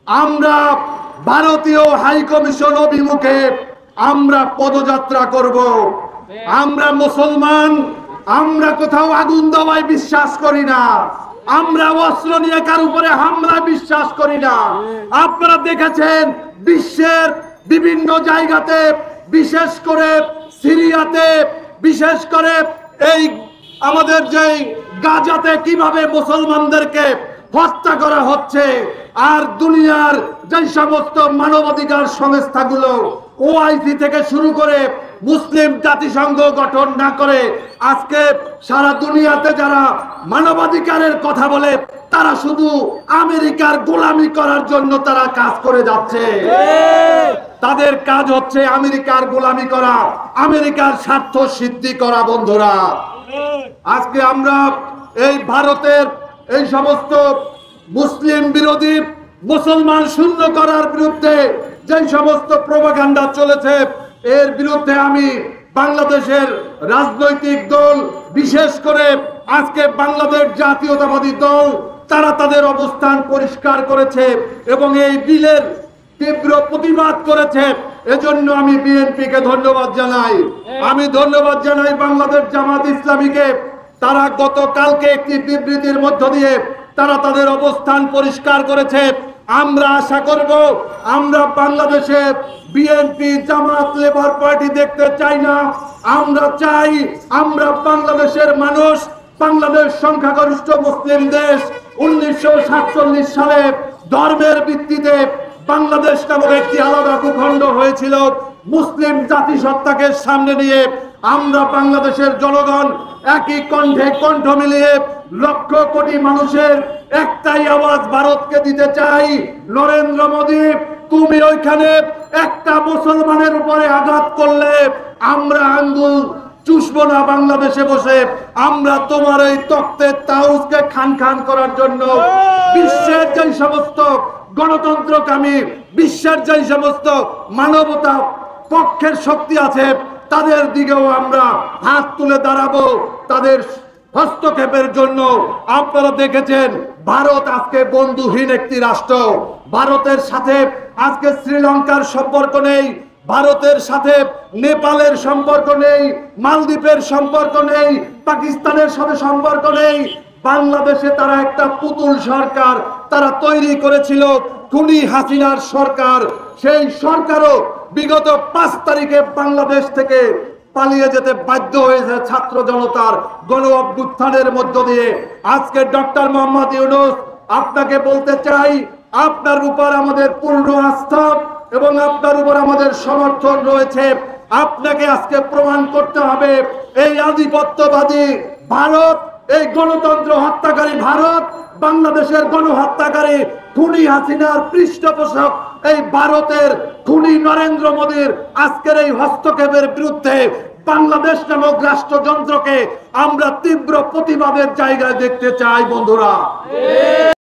আমরা ভারতীয় high commission অভিমুখে আমরা পদযাত্রা করব। আমরা মুসলমান, আমরা কোথাও আগুন দেওয়ায় বিশ্বাস করি না, আমরা অস্ত্র নিয়ে কার উপরে হামলা বিশ্বাস করি না। আপনারা দেখেছেন বিশ্বের বিভিন্ন জায়গাতে, বিশেষ করে সিরিয়াতে, বিশেষ করে এই আমাদের যে গাজাতে কিভাবে মুসলমানদেরকে হত্যা করা হচ্ছে। আর দুনিয়ার যে সমস্ত মানবাধিকার সংস্থাগুলো ওআইসি থেকে শুরু করে মুসলিম জাতিসংঘ গঠন না করে আজকে সারা দুনিয়াতে যারা মানবাধিকারের কথা বলে তারা শুধু আমেরিকার গোলামি করার জন্য তারা কাজ করে যাচ্ছে। তাদের কাজ হচ্ছে আমেরিকার গোলামি করা, আমেরিকার স্বার্থ সিদ্ধি করা। বন্ধুরা, আজকে আমরা এই ভারতের এই সমস্ত মুসলিম বিরোধী, মুসলমান শূন্য করার বিরুদ্ধে যে সমস্ত প্রোপাগান্ডা চলেছে এর বিরুদ্ধে আমি বাংলাদেশের রাজনৈতিক দল, বিশেষ করে আজকে বাংলাদেশ জাতীয়তাবাদী দল, তারা তাদের অবস্থান পরিষ্কার করেছে এবং এই বিলের তীব্র প্রতিবাদ করেছে। এজন্য আমি বিএনপিকে ধন্যবাদ জানাই। আমি ধন্যবাদ জানাই বাংলাদেশ জামাত ইসলামীকে। তারা গতকালকে একটি বিবৃতির মধ্য দিয়ে তারা তাদের অবস্থান পরিষ্কার করেছে। আমরা আশা করব, আমরা বাংলাদেশে বিএনপি, জামাত, লেবার পার্টি দেখতে চাই না। আমরা চাই আমরা বাংলাদেশের মানুষ, বাংলাদেশ সংখ্যাগরিষ্ঠ মুসলিম দেশ। 1947 সালে ধর্মের ভিত্তিতে বাংলাদেশ নামক একটি আলাদা ভূখণ্ড হয়েছিল। মুসলিম জাতিসত্তাকে সামনে নিয়ে আমরা বাংলাদেশের জনগণ একই কণ্ঠে কণ্ঠ মিলিয়ে লক্ষ কোটি মানুষের একটাই আওয়াজ ভারতকে দিতে চাই। নরেন্দ্র মোদী, তুমি ওইখানে একটা মুসলমানের উপরে আঘাত করলে আমরা আঙ্গুল চুষবো না বাংলাদেশে বসে। আমরা তোমার এই তক্তের তাউজকে খান খান করার জন্য বিশ্বের যে সমস্ত গণতন্ত্রকামী, বিশ্বের যে সমস্ত মানবতা পক্ষের শক্তি আছে তাদের দিকেও আমরা হাত তুলে দাঁড়াবো তাদের হস্তক্ষেপের জন্য। আপনারা দেখেছেন ভারত আজকে বন্ধুহীন একটি রাষ্ট্র। ভারতের সাথে আজকে শ্রীলঙ্কার সম্পর্ক নেই, ভারতের সাথে নেপালের সম্পর্ক নেই, মালদ্বীপের সম্পর্ক নেই, পাকিস্তানের সাথে সম্পর্ক নেই। বাংলাদেশে তারা একটা পুতুল সরকার তারা তৈরি করেছিল, খুনি হাসিনার সরকার। সেই সরকারও বিগত 5 তারিখে বাংলাদেশ থেকে পালিয়ে যেতে বাধ্য হয়েছে ছাত্র জনতার গণ অভ্যুত্থানের মধ্য দিয়ে। আজকে ডক্টর মোহাম্মদ ইউনূস, আপনাকে বলতে চাই, আপনার উপর আমাদের পূর্ণ আস্থা এবং আপনার উপর আমাদের সমর্থন রয়েছে। আপনাকে আজকে প্রমাণ করতে হবে এই আধিপত্যবাদী ভারত, এই গণতন্ত্র হত্যাকারী ভারত, বাংলাদেশের গণহত্যাকারী খুনি হাসিনার পৃষ্ঠপোষক এই ভারতের খুনি নরেন্দ্র মোদীর আজকের এই হস্তক্ষেপের বিরুদ্ধে বাংলাদেশ নামক রাষ্ট্রযন্ত্রকে আমরা তীব্র প্রতিবাদের জায়গায় দেখতে চাই। বন্ধুরা,